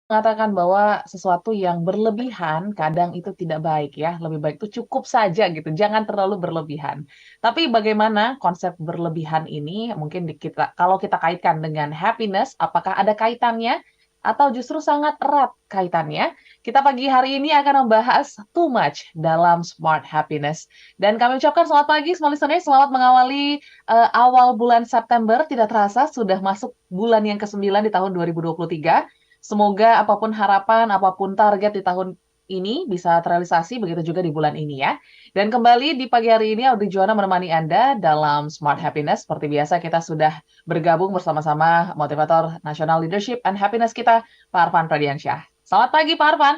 mengatakan bahwa sesuatu yang berlebihan kadang itu tidak baik ya. Lebih baik itu cukup saja gitu, jangan terlalu berlebihan. Tapi bagaimana konsep berlebihan ini mungkin kalau kita kaitkan dengan happiness, apakah ada kaitannya atau justru sangat erat kaitannya? Kita pagi hari ini akan membahas too much dalam Smart Happiness. Dan kami ucapkan selamat pagi semua listeners, selamat mengawali awal bulan September. Tidak terasa sudah masuk bulan yang ke-9 di tahun 2023. Semoga apapun harapan, apapun target di tahun ini bisa terrealisasi, begitu juga di bulan ini ya. Dan kembali di pagi hari ini, Audrey Juana menemani Anda dalam Smart Happiness. Seperti biasa, kita sudah bergabung bersama-sama motivator National Leadership and Happiness kita, Pak Arfan Pradiansyah. Selamat pagi, Pak Arfan.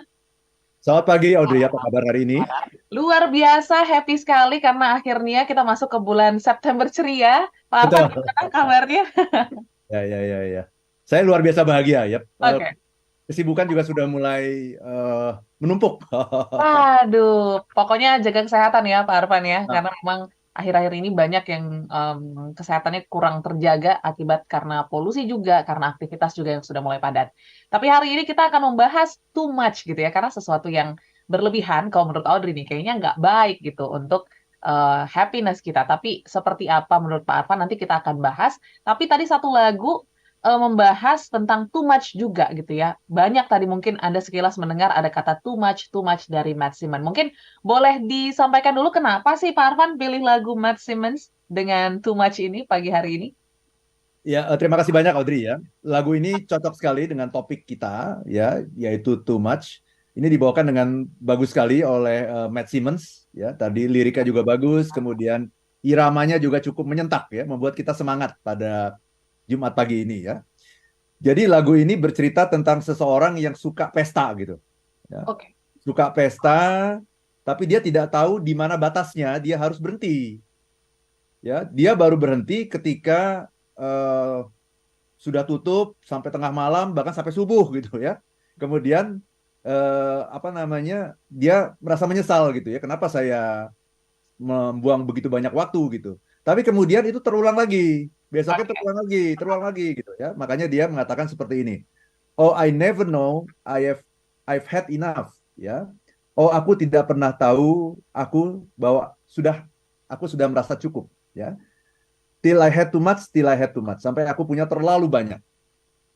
Selamat pagi Audrey, apa kabar hari ini? Luar biasa, happy sekali karena akhirnya kita masuk ke bulan September ceria. Pak Arfan, Betul. gimana kabarnya? Ya. Saya luar biasa bahagia ya. Oke. Kesibukan juga sudah mulai menumpuk. Waduh, pokoknya jaga kesehatan ya Pak Arfan ya, Nah, karena memang akhir-akhir ini banyak yang kesehatannya kurang terjaga akibat karena polusi juga, karena aktivitas juga yang sudah mulai padat. Tapi hari ini kita akan membahas too much gitu ya, karena sesuatu yang berlebihan, kalau menurut Audrey nih, kayaknya nggak baik gitu untuk happiness kita. Tapi seperti apa menurut Pak Arfan, nanti kita akan bahas. Tapi tadi satu lagu membahas tentang too much juga gitu ya. Banyak tadi mungkin Anda sekilas mendengar ada kata too much dari Matt Simmons. Mungkin boleh disampaikan dulu kenapa sih Pak Arfan pilih lagu Matt Simmons dengan too much ini pagi hari ini? ya, terima kasih banyak Audrey ya. Lagu ini cocok sekali dengan topik kita ya, yaitu Too Much. Ini dibawakan dengan bagus sekali oleh Matt Simmons ya. Tadi liriknya juga bagus, kemudian iramanya juga cukup menyentak ya, membuat kita semangat pada Jumat pagi ini ya. Jadi lagu ini bercerita tentang seseorang yang suka pesta gitu. Ya. Oke. Suka pesta, tapi dia tidak tahu di mana batasnya dia harus berhenti. Ya, dia baru berhenti ketika eh, sudah tutup sampai tengah malam, bahkan sampai subuh gitu ya. Kemudian apa namanya? Dia merasa menyesal gitu ya. Kenapa saya membuang begitu banyak waktu gitu. Tapi kemudian itu terulang lagi. Besoknya terulang lagi gitu ya. Makanya dia mengatakan seperti ini. Oh, I never know I've had enough ya. Oh, aku tidak pernah tahu bahwa aku sudah merasa cukup ya. Till I had too much, till I had too much. Sampai aku punya terlalu banyak.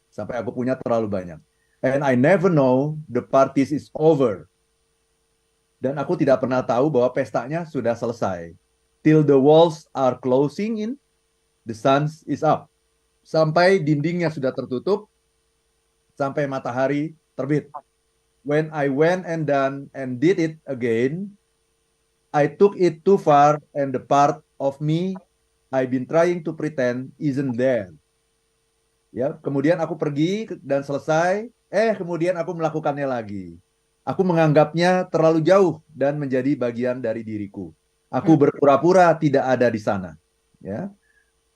Sampai aku punya terlalu banyak. And I never know the parties is over. Dan aku tidak pernah tahu bahwa pestanya sudah selesai. Till the walls are closing in, the sun is up. Sampai dindingnya sudah tertutup, sampai matahari terbit. When I went and done and did it again, I took it too far and the part of me I've been trying to pretend isn't there. Ya, kemudian aku pergi dan selesai, kemudian aku melakukannya lagi. Aku menganggapnya terlalu jauh dan menjadi bagian dari diriku. Aku Hmm. berpura-pura tidak ada di sana. Ya.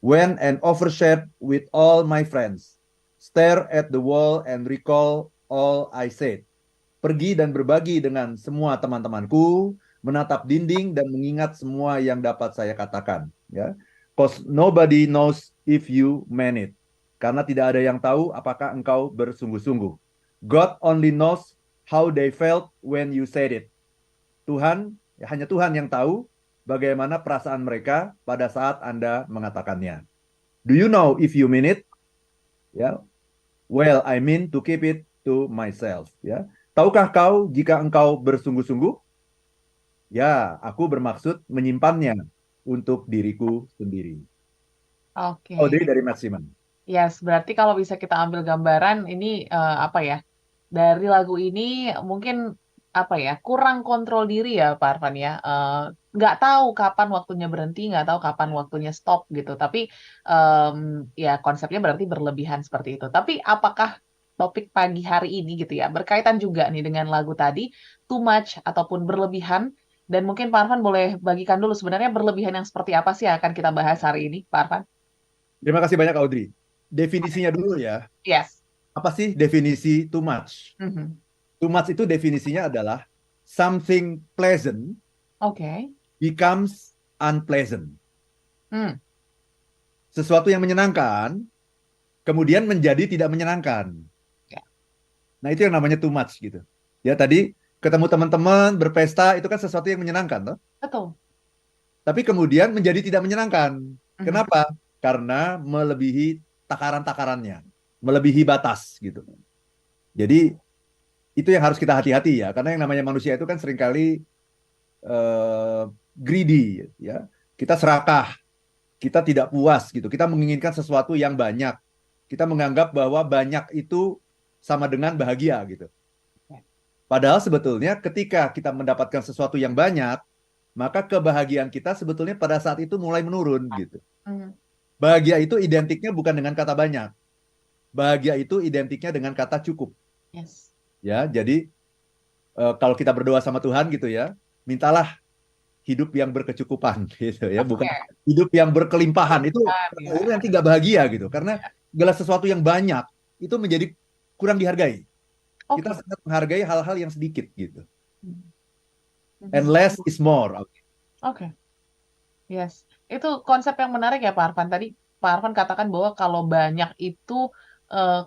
Went and overshared with all my friends. Stare at the wall and recall all I said. Pergi dan berbagi dengan semua teman-temanku, menatap dinding dan mengingat semua yang dapat saya katakan. Ya. Cause nobody knows if you meant it. Karena tidak ada yang tahu apakah engkau bersungguh-sungguh. God only knows how they felt when you said it. Tuhan, ya hanya Tuhan yang tahu bagaimana perasaan mereka pada saat Anda mengatakannya. Do you know if you mean it? Ya, well, I mean to keep it to myself. Ya, tahukah kau jika engkau bersungguh-sungguh? Ya, aku bermaksud menyimpannya untuk diriku sendiri. Oke. Audrey dari Maximan. Yes, berarti kalau bisa kita ambil gambaran ini apa ya? Dari lagu ini mungkin apa ya? Kurang kontrol diri ya, Pak Arfan ya. Nggak tahu kapan waktunya berhenti, nggak tahu kapan waktunya stop gitu. Tapi ya konsepnya berarti berlebihan seperti itu. Tapi apakah topik pagi hari ini gitu ya berkaitan juga nih dengan lagu tadi too much ataupun berlebihan? Dan mungkin Pak Arfan boleh bagikan dulu sebenarnya berlebihan yang seperti apa sih yang akan kita bahas hari ini, Pak Arfan? Terima kasih banyak Audrey. Definisinya dulu ya. Yes. Apa sih definisi too much? Mhm. Too much itu definisinya adalah something pleasant Oke. becomes unpleasant. Hmm. Sesuatu yang menyenangkan kemudian menjadi tidak menyenangkan. Ya. Nah, itu yang namanya too much gitu. Ya, tadi ketemu teman-teman, berpesta, itu kan sesuatu yang menyenangkan, toh. Betul. Tapi kemudian menjadi tidak menyenangkan. Mhm. Kenapa? Karena melebihi takaran-takarannya, melebihi batas gitu. Jadi itu yang harus kita hati-hati ya, karena yang namanya manusia itu kan seringkali eh, greedy ya. Kita serakah, kita tidak puas gitu. Kita menginginkan sesuatu yang banyak. Kita menganggap bahwa banyak itu sama dengan bahagia gitu. Padahal sebetulnya ketika kita mendapatkan sesuatu yang banyak, maka kebahagiaan kita sebetulnya pada saat itu mulai menurun gitu. Mhm. Bahagia itu identiknya bukan dengan kata banyak. Bahagia itu identiknya dengan kata cukup. Yes. Ya, jadi kalau kita berdoa sama Tuhan gitu ya, mintalah hidup yang berkecukupan gitu ya, bukan Oke. hidup yang berkelimpahan. Itu Ya. nanti nggak bahagia gitu, karena segala sesuatu yang banyak itu menjadi kurang dihargai. Kita Oke. sangat menghargai hal-hal yang sedikit gitu. Mhm. And Mhm. less is more. Oke. Yes. Itu konsep yang menarik ya Pak Arfan. Tadi Pak Arfan katakan bahwa kalau banyak itu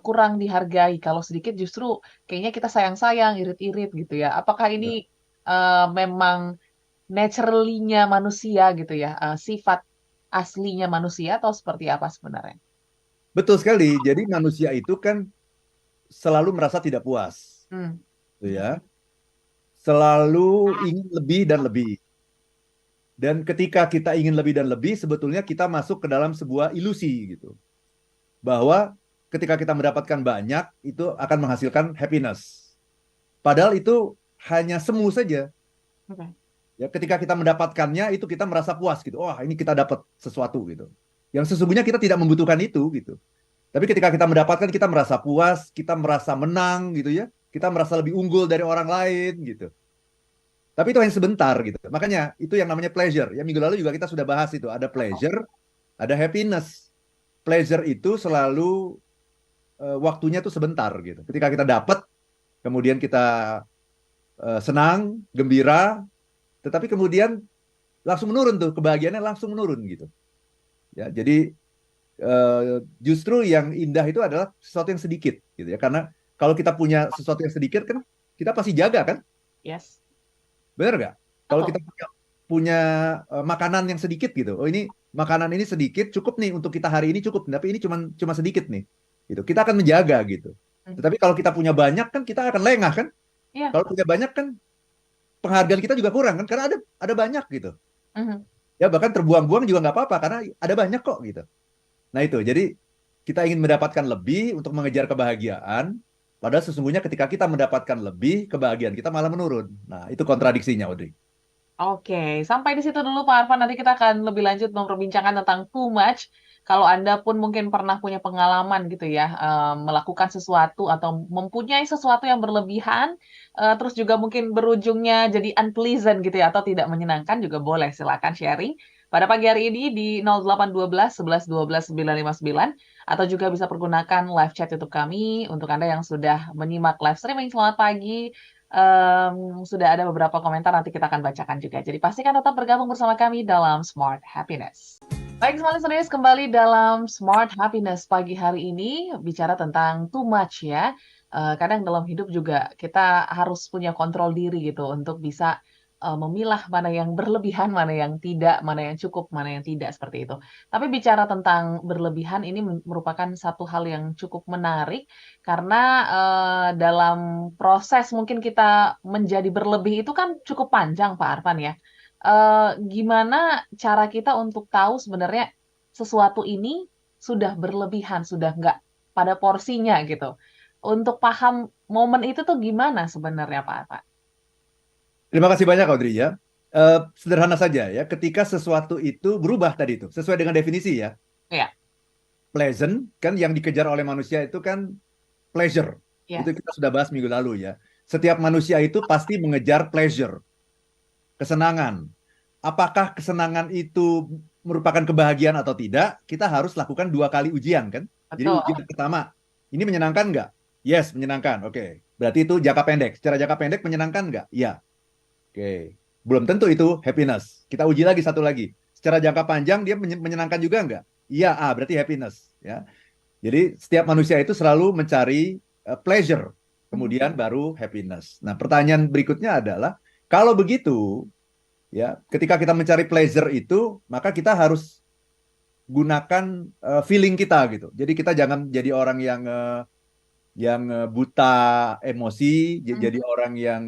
kurang dihargai, kalau sedikit justru kayaknya kita sayang-sayang, irit-irit gitu ya. Apakah ini Ya. memang naturally-nya manusia gitu ya, sifat aslinya manusia atau seperti apa sebenarnya? Betul sekali. Jadi manusia itu kan selalu merasa tidak puas, Hmm. gitu ya. Selalu ingin lebih dan lebih. Dan ketika kita ingin lebih dan lebih, sebetulnya kita masuk ke dalam sebuah ilusi gitu. Bahwa ketika kita mendapatkan banyak, itu akan menghasilkan happiness. Padahal itu hanya semu saja. Oke. Ya, ketika kita mendapatkannya, itu kita merasa puas gitu. Wah, ini kita dapat sesuatu gitu. Yang sesungguhnya kita tidak membutuhkan itu gitu. Tapi ketika kita mendapatkan, kita merasa puas, kita merasa menang gitu ya. Kita merasa lebih unggul dari orang lain gitu. Tapi itu hanya sebentar gitu. Makanya itu yang namanya pleasure. Ya, minggu lalu juga kita sudah bahas itu. Ada pleasure, ada happiness. Pleasure itu selalu waktunya tuh sebentar gitu. Ketika kita dapat, kemudian kita senang, gembira, tetapi kemudian langsung menurun tuh, kebahagiaannya langsung menurun gitu. Ya, jadi justru yang indah itu adalah sesuatu yang sedikit gitu ya. Karena kalau kita punya sesuatu yang sedikit kan kita pasti jaga kan? Yes. Benar nggak? Kalau Betul. kita punya makanan yang sedikit gitu. Oh, ini makanan ini sedikit cukup nih untuk kita hari ini cukup, tapi ini cuma cuma sedikit nih. Gitu. Kita akan menjaga gitu. Mhm. Tetapi kalau kita punya banyak kan kita akan lengah kan? Iya. Kalau punya banyak kan penghargaan kita juga kurang kan karena ada banyak gitu. Mhm. Ya bahkan terbuang-buang juga nggak apa-apa karena ada banyak kok gitu. Nah itu jadi kita ingin mendapatkan lebih untuk mengejar kebahagiaan. Padahal sesungguhnya ketika kita mendapatkan lebih, kebahagiaan kita malah menurun. Nah, itu kontradiksinya, Audrey. Oke, sampai di situ dulu Pak Arfan. Nanti kita akan lebih lanjut memperbincangkan tentang too much. Kalau Anda pun mungkin pernah punya pengalaman gitu ya, melakukan sesuatu atau mempunyai sesuatu yang berlebihan, terus juga mungkin berujungnya jadi unpleasant gitu ya, atau tidak menyenangkan juga boleh silakan sharing pada pagi hari ini di 0812 11 12 959 atau juga bisa pergunakan live chat YouTube kami untuk Anda yang sudah menyimak live streaming. Selamat pagi. Sudah ada beberapa komentar nanti kita akan bacakan juga. Jadi pastikan tetap bergabung bersama kami dalam Smart Happiness. Baik, semua listeners, kembali dalam Smart Happiness pagi hari ini bicara tentang too much ya. Kadang dalam hidup juga kita harus punya kontrol diri gitu untuk bisa memilah mana yang berlebihan, mana yang tidak, mana yang cukup, mana yang tidak seperti itu. Tapi bicara tentang berlebihan ini merupakan satu hal yang cukup menarik karena, dalam proses mungkin kita menjadi berlebih itu kan cukup panjang Pak Arfan ya. Gimana cara kita untuk tahu sebenarnya sesuatu ini sudah berlebihan, sudah nggak pada porsinya gitu. Untuk paham momen itu tuh gimana sebenarnya Pak Arfan? Terima kasih banyak, Audrey ya. Sederhana saja ya, ketika sesuatu itu berubah tadi itu, sesuai dengan definisi ya. Iya, Pleasant, kan yang dikejar oleh manusia itu kan pleasure. Itu yes, kita sudah bahas minggu lalu ya. Setiap manusia itu pasti mengejar pleasure, kesenangan. Apakah kesenangan itu merupakan kebahagiaan atau tidak, kita harus lakukan dua kali ujian kan. Jadi betul. ujian pertama, ini menyenangkan nggak? Yes, menyenangkan. Oke. Berarti itu jangka pendek. Secara jangka pendek menyenangkan nggak? Iya. Oke. Belum tentu itu happiness. Kita uji lagi satu lagi. Secara jangka panjang dia menyenangkan juga nggak? Iya, berarti happiness. Ya. Jadi setiap manusia itu selalu mencari pleasure. kemudian baru happiness. Nah, pertanyaan berikutnya adalah, kalau begitu, ya, ketika kita mencari pleasure itu, maka kita harus gunakan feeling kita gitu. Jadi kita jangan jadi orang yang buta emosi, jadi orang yang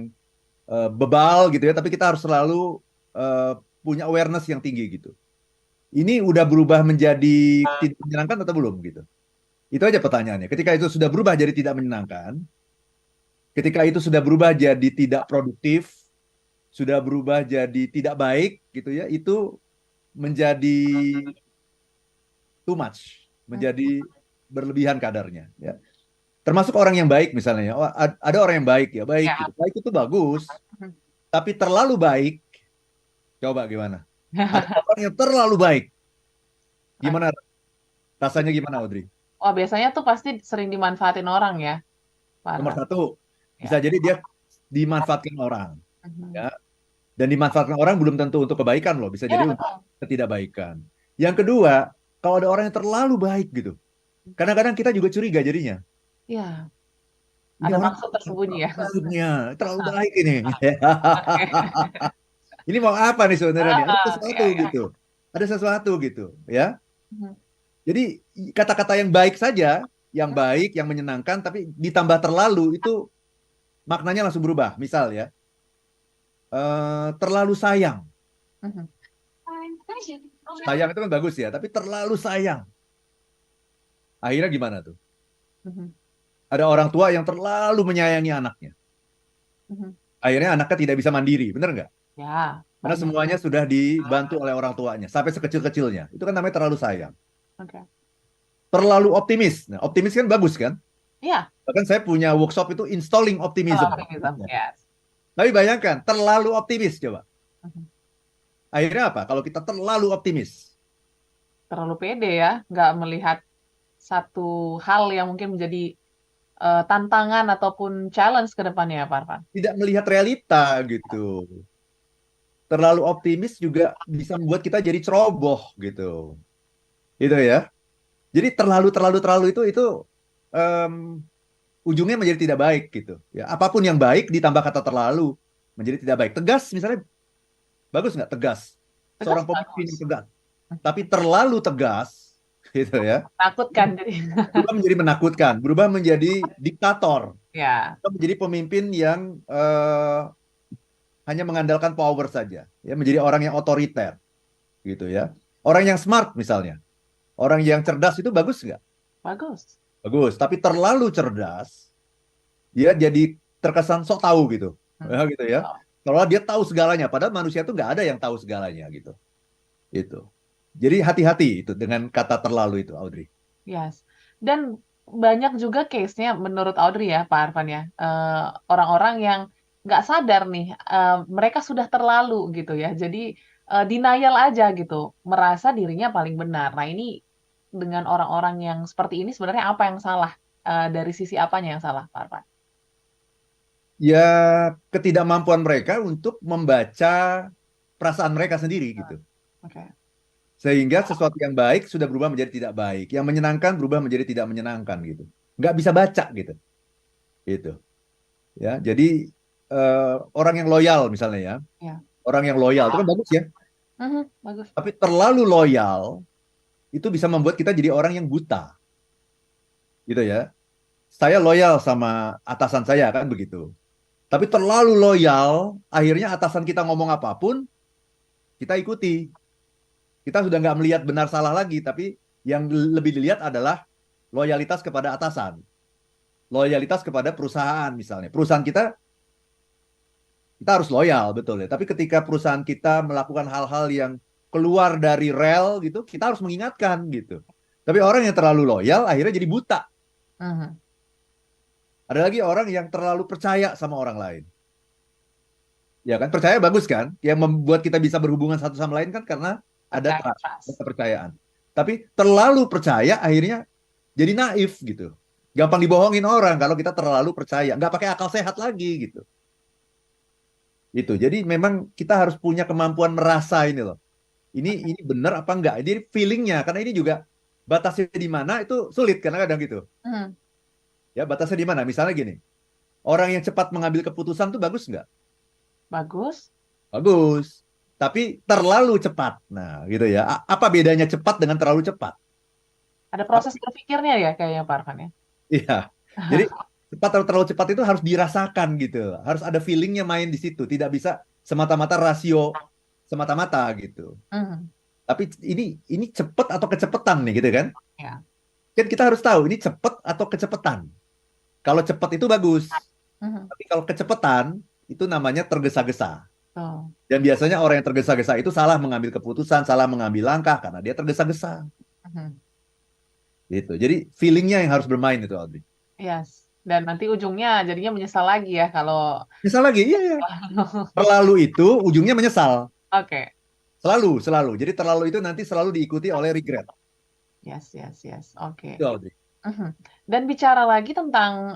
bebal gitu ya, tapi kita harus selalu punya awareness yang tinggi gitu. Ini udah berubah menjadi tidak menyenangkan atau belum gitu? Itu aja pertanyaannya. Ketika itu sudah berubah jadi tidak menyenangkan, ketika itu sudah berubah jadi tidak produktif, sudah berubah jadi tidak baik gitu ya, itu menjadi too much, menjadi berlebihan kadarnya ya. Termasuk orang yang baik misalnya ya. Oh, ada orang yang baik ya, baik Ya. gitu. Baik itu bagus, tapi terlalu baik, coba gimana? Ada orang yang terlalu baik. Gimana rasanya gimana, Audrey? Wah, biasanya tuh pasti sering dimanfaatin orang ya, Pak Nomor Arfan. satu, Ya. bisa jadi dia dimanfaatkan orang, Mhm. ya. Dan dimanfaatkan orang belum tentu untuk kebaikan loh, bisa Ya, jadi untuk betul. ketidakbaikan. Yang kedua, kalau ada orang yang terlalu baik gitu, kadang-kadang kita juga curiga jadinya. Ya, Ini ada orang maksud tersembunyi ya. baiknya, terlalu baik ini. Oke. Ini mau apa nih sebenarnya nih? Ada Ya, sesuatu ya. gitu. Ada sesuatu gitu, ya. Mhm. Jadi kata-kata yang baik saja, yang baik, yang menyenangkan, tapi ditambah terlalu itu maknanya langsung berubah. Misal ya, terlalu sayang. Mhm. Sayang itu kan bagus ya, tapi terlalu sayang. Akhirnya gimana tuh? Mhm. Ada orang tua yang terlalu menyayangi anaknya. Mhm. Akhirnya anaknya tidak bisa mandiri, benar nggak? Ya, Karena banyak. semuanya sudah dibantu oleh orang tuanya, sampai sekecil-kecilnya. Itu kan namanya terlalu sayang. Oke. Terlalu optimis. Nah, optimis kan bagus kan? Iya, Bahkan saya punya workshop itu installing kalau optimism. optimism. Yes. Tapi bayangkan, terlalu optimis coba. Mhm. Akhirnya apa? Kalau kita terlalu optimis, Terlalu pede ya, nggak melihat satu hal yang mungkin menjadi tantangan ataupun challenge ke depannya ya, Pak Arfan. tidak melihat realita gitu. Terlalu optimis juga bisa membuat kita jadi ceroboh gitu. Gitu ya. Jadi terlalu itu em, ujungnya menjadi tidak baik gitu. Ya, apapun yang baik ditambah kata terlalu menjadi tidak baik. Tegas misalnya bagus nggak tegas? Tegas Seorang pemimpin bagus. yang tegas, tapi terlalu tegas gitu ya. Takutkan jadi. Berubah menjadi menakutkan, berubah menjadi diktator, Ya. berubah menjadi pemimpin yang hanya mengandalkan power saja, ya menjadi orang yang otoriter gitu ya. Orang yang smart misalnya, orang yang cerdas itu bagus nggak? Bagus. Bagus, tapi terlalu cerdas, dia jadi terkesan sok tahu gitu, Hmm. ya, gitu ya. Oh, Kalau dia tahu segalanya, padahal manusia itu nggak ada yang tahu segalanya gitu. Itu. Jadi hati-hati itu dengan kata terlalu itu, Audrey. yes. Dan banyak juga case-nya menurut Audrey ya, Pak Arfan ya. Orang-orang yang nggak sadar nih, mereka sudah terlalu gitu ya. Jadi denial aja gitu, merasa dirinya paling benar. Nah ini dengan orang-orang yang seperti ini sebenarnya apa yang salah? Dari sisi apanya yang salah, Pak Arfan? Ya, ketidakmampuan mereka untuk membaca perasaan mereka sendiri gitu. Oke. Sehingga sesuatu yang baik sudah berubah menjadi tidak baik, yang menyenangkan berubah menjadi tidak menyenangkan gitu. Nggak bisa baca gitu. Gitu. Ya, jadi orang yang loyal misalnya ya, Ya. orang yang loyal itu kan bagus ya. Mhm, bagus. Tapi terlalu loyal itu bisa membuat kita jadi orang yang buta, gitu ya. Saya loyal sama atasan saya kan begitu. Tapi terlalu loyal, akhirnya atasan kita ngomong apapun, kita ikuti. Kita sudah nggak melihat benar salah lagi, tapi yang lebih dilihat adalah loyalitas kepada atasan, loyalitas kepada perusahaan misalnya. Perusahaan kita harus loyal betul ya. Tapi ketika perusahaan kita melakukan hal-hal yang keluar dari rel gitu, kita harus mengingatkan gitu. Tapi orang yang terlalu loyal akhirnya jadi buta. Mhm. Ada lagi orang yang terlalu percaya sama orang lain. Ya kan, percaya bagus kan? Yang membuat kita bisa berhubungan satu sama lain kan karena ada Percaya, trust, ada trust. kepercayaan. Tapi terlalu percaya akhirnya jadi naif gitu. Gampang dibohongin orang kalau kita terlalu percaya, nggak pakai akal sehat lagi gitu. Itu. Jadi memang kita harus punya kemampuan merasa ini loh. Ini benar apa enggak? Jadi feelingnya karena ini juga batasnya di mana itu sulit karena kadang gitu. Mhm. Ya batasnya di mana? Misalnya gini. Orang yang cepat mengambil keputusan tuh bagus nggak? Bagus. Bagus. Tapi terlalu cepat. Nah, gitu ya. Apa bedanya cepat dengan terlalu cepat? Ada Apa? proses berpikirnya ya kayaknya Pak Arfan ya. Iya. Jadi cepat atau terlalu cepat itu harus dirasakan gitu. Harus ada feelingnya main di situ. Tidak bisa semata-mata rasio semata-mata gitu. Mhm. Tapi ini cepat atau kecepatan nih gitu kan? Ya. Kan kita harus tahu ini cepat atau kecepatan. Kalau cepat itu bagus. Mhm. Tapi kalau kecepatan itu namanya tergesa-gesa. Tuh. Dan biasanya orang yang tergesa-gesa itu salah mengambil keputusan, salah mengambil langkah karena dia tergesa-gesa. Mhm. Gitu. Jadi feelingnya yang harus bermain itu, Audrey. Yes. Dan nanti ujungnya jadinya menyesal lagi ya kalau Misal lagi, iya, iya. Terlalu itu ujungnya menyesal. Oke. Selalu, selalu. Jadi terlalu itu nanti selalu diikuti oleh regret. Yes, yes, yes. Oke. Itu, Audrey. Mhm. Dan bicara lagi tentang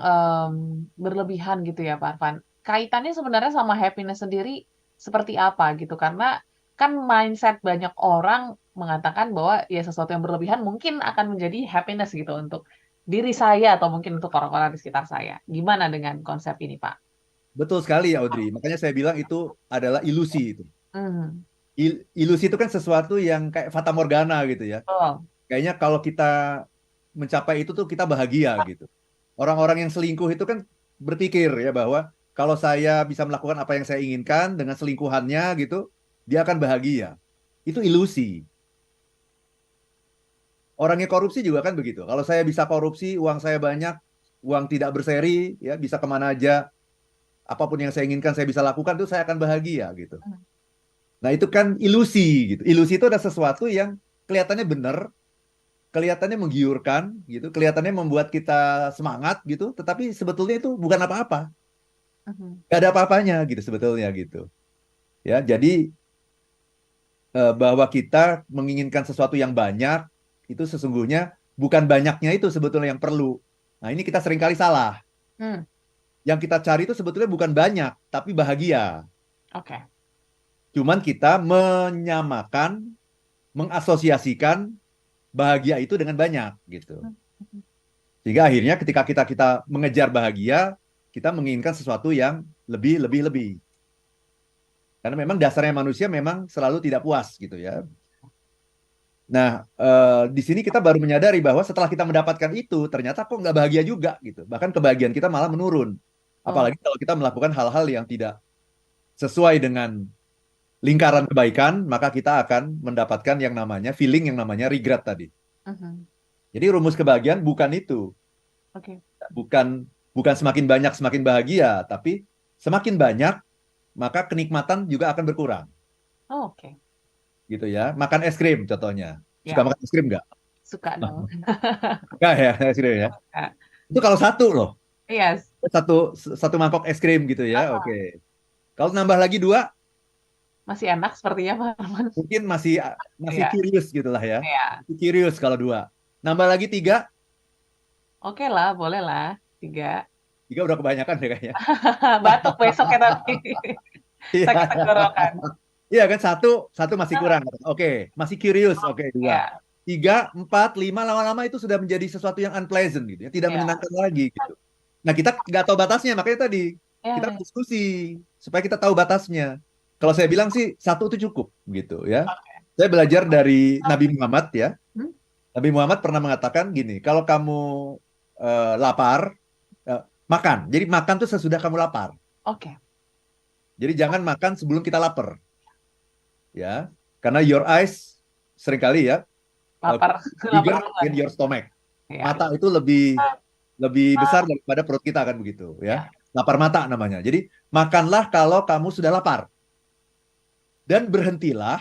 berlebihan gitu ya Pak Arfan. Kaitannya sebenarnya sama happiness sendiri seperti apa gitu? Karena kan mindset banyak orang mengatakan bahwa ya sesuatu yang berlebihan mungkin akan menjadi happiness gitu untuk diri saya atau mungkin untuk orang-orang di sekitar saya. Gimana dengan konsep ini, Pak? Betul sekali, Audrey. Makanya saya bilang itu adalah ilusi itu. Mhm. Ilusi itu kan sesuatu yang kayak fata morgana gitu ya. Betul. Kayaknya kalau kita mencapai itu tuh kita bahagia gitu. Orang-orang yang selingkuh itu kan berpikir ya bahwa kalau saya bisa melakukan apa yang saya inginkan dengan selingkuhannya gitu, dia akan bahagia. Itu ilusi. Orangnya korupsi juga kan begitu. Kalau saya bisa korupsi, uang saya banyak, uang tidak berseri, ya bisa kemana aja, apapun yang saya inginkan saya bisa lakukan, itu saya akan bahagia gitu. Mhm. Nah itu kan ilusi gitu. Ilusi itu ada sesuatu yang kelihatannya benar, kelihatannya menggiurkan gitu, kelihatannya membuat kita semangat gitu, tetapi sebetulnya itu bukan apa-apa. Mhm. Gak ada apa-apanya gitu sebetulnya gitu. Ya, jadi bahwa kita menginginkan sesuatu yang banyak itu sesungguhnya bukan banyaknya itu sebetulnya yang perlu. Nah, ini kita seringkali salah. Hmm. Yang kita cari itu sebetulnya bukan banyak, tapi bahagia. Oke. Cuman kita menyamakan, mengasosiasikan bahagia itu dengan banyak gitu. Mhm. Sehingga akhirnya ketika kita mengejar bahagia, kita menginginkan sesuatu yang lebih, lebih, lebih. Karena memang dasarnya manusia memang selalu tidak puas gitu ya. Nah, di sini kita baru menyadari bahwa setelah kita mendapatkan itu, ternyata kok nggak bahagia juga gitu. Bahkan kebahagiaan kita malah menurun. Oh. Apalagi kalau kita melakukan hal-hal yang tidak sesuai dengan lingkaran kebaikan, maka kita akan mendapatkan yang namanya feeling yang namanya regret tadi. Mhm. Jadi rumus kebahagiaan bukan itu. Oke. Bukan bukan semakin banyak semakin bahagia, tapi semakin banyak maka kenikmatan juga akan berkurang. Oh, oke. Gitu ya. Makan es krim contohnya. Suka Ya, makan es krim nggak? suka dong. Nggak ya, es krim ya. Suka. Itu kalau satu loh. Yes. Satu satu mangkok es krim gitu ya. Ah, Oke. Kalau nambah lagi dua, masih enak sepertinya Pak Arfan. mungkin masih masih Iya, curious gitulah ya. iya. Masih curious kalau dua. Nambah lagi tiga, Oke lah, boleh lah. 3. tiga udah kebanyakan deh kayaknya. Batuk besoknya nanti. Iya, Sakit tenggorokan. iya kan satu satu masih kurang. Oke, masih curious. Oke, dua. Iya, Tiga, empat, lima, lama-lama itu sudah menjadi sesuatu yang unpleasant gitu ya, tidak iya. menyenangkan lagi gitu. Nah, kita nggak tahu batasnya, makanya tadi Iya, kita iya. diskusi supaya kita tahu batasnya. Kalau saya bilang sih satu itu cukup gitu ya. Saya belajar dari Nabi Muhammad ya. Hmm? Nabi Muhammad pernah mengatakan gini, kalau kamu lapar, makan. Jadi makan tuh sesudah kamu lapar. Oke. Jadi jangan makan sebelum kita lapar, ya. Karena your eyes seringkali ya Lapar, lapar bigger duluan. than your stomach. Iya, Mata itu lebih lebih besar daripada perut kita kan begitu, ya. iya. Lapar mata namanya. Jadi makanlah kalau kamu sudah lapar dan berhentilah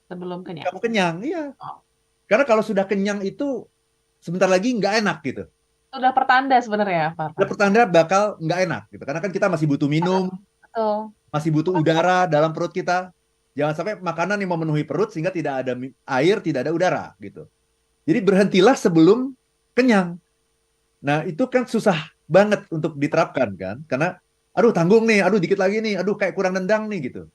Sebelum kenyang. kamu kenyang. Iya. Oh. Karena kalau sudah kenyang itu sebentar lagi nggak enak gitu. Sudah pertanda sebenarnya, Pak Ada Arfan. pertanda bakal nggak enak gitu. Karena kan kita masih butuh minum, Betul. masih butuh udara dalam perut kita. Jangan sampai makanan yang memenuhi perut sehingga tidak ada air, tidak ada udara gitu. Jadi berhentilah sebelum kenyang. Nah, itu kan susah banget untuk diterapkan kan. Karena aduh tanggung nih, aduh dikit lagi nih, aduh kayak kurang nendang nih gitu.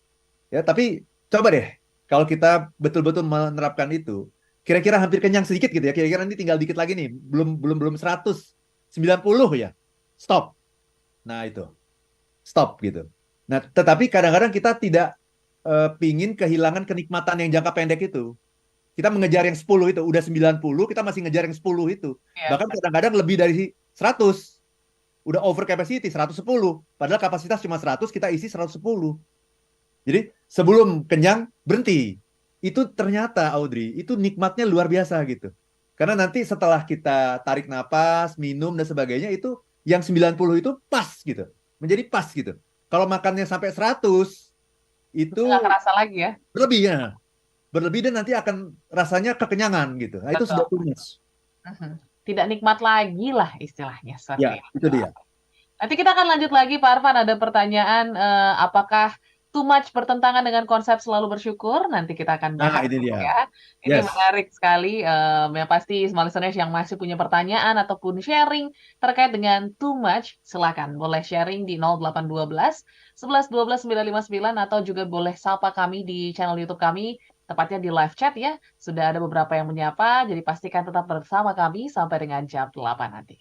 Ya, tapi coba deh kalau kita betul-betul menerapkan itu, kira-kira hampir kenyang sedikit gitu ya. Kira-kira nanti tinggal dikit lagi nih, belum 190 ya. Stop. Nah itu, stop gitu. Nah, tetapi kadang-kadang kita tidak pingin kehilangan kenikmatan yang jangka pendek itu. Kita mengejar yang 10 itu, udah 90, kita masih ngejar yang 10 itu. Iya, Bahkan kadang-kadang lebih dari 100. Udah over capacity 110. Padahal kapasitas cuma 100, kita isi 110. Jadi sebelum kenyang, berhenti. Itu ternyata, Audrey, itu nikmatnya luar biasa gitu. Karena nanti setelah kita tarik napas, minum, dan sebagainya, itu yang 90 itu pas gitu. Menjadi pas gitu. Kalau makannya sampai 100, udah nggak itu kerasa lagi ya. berlebih ya. Berlebih dan nanti akan rasanya kekenyangan gitu. Nah, itu sudah Betul. too much. Mhm. Tidak nikmat lagi lah istilahnya seperti Ya, itu. itu dia. Nanti kita akan lanjut lagi, Pak Arfan. Ada pertanyaan, apakah too much bertentangan dengan konsep selalu bersyukur? Nanti kita akan Nah, bahas ini dia. ya. Ini Yes. menarik sekali. Yang pasti semua listeners yang masih punya pertanyaan ataupun sharing terkait dengan too much, silakan boleh sharing di 0812 11 12 959 atau juga boleh sapa kami di channel YouTube kami, tepatnya di live chat ya. Sudah ada beberapa yang menyapa, jadi pastikan tetap bersama kami sampai dengan jam 8 nanti.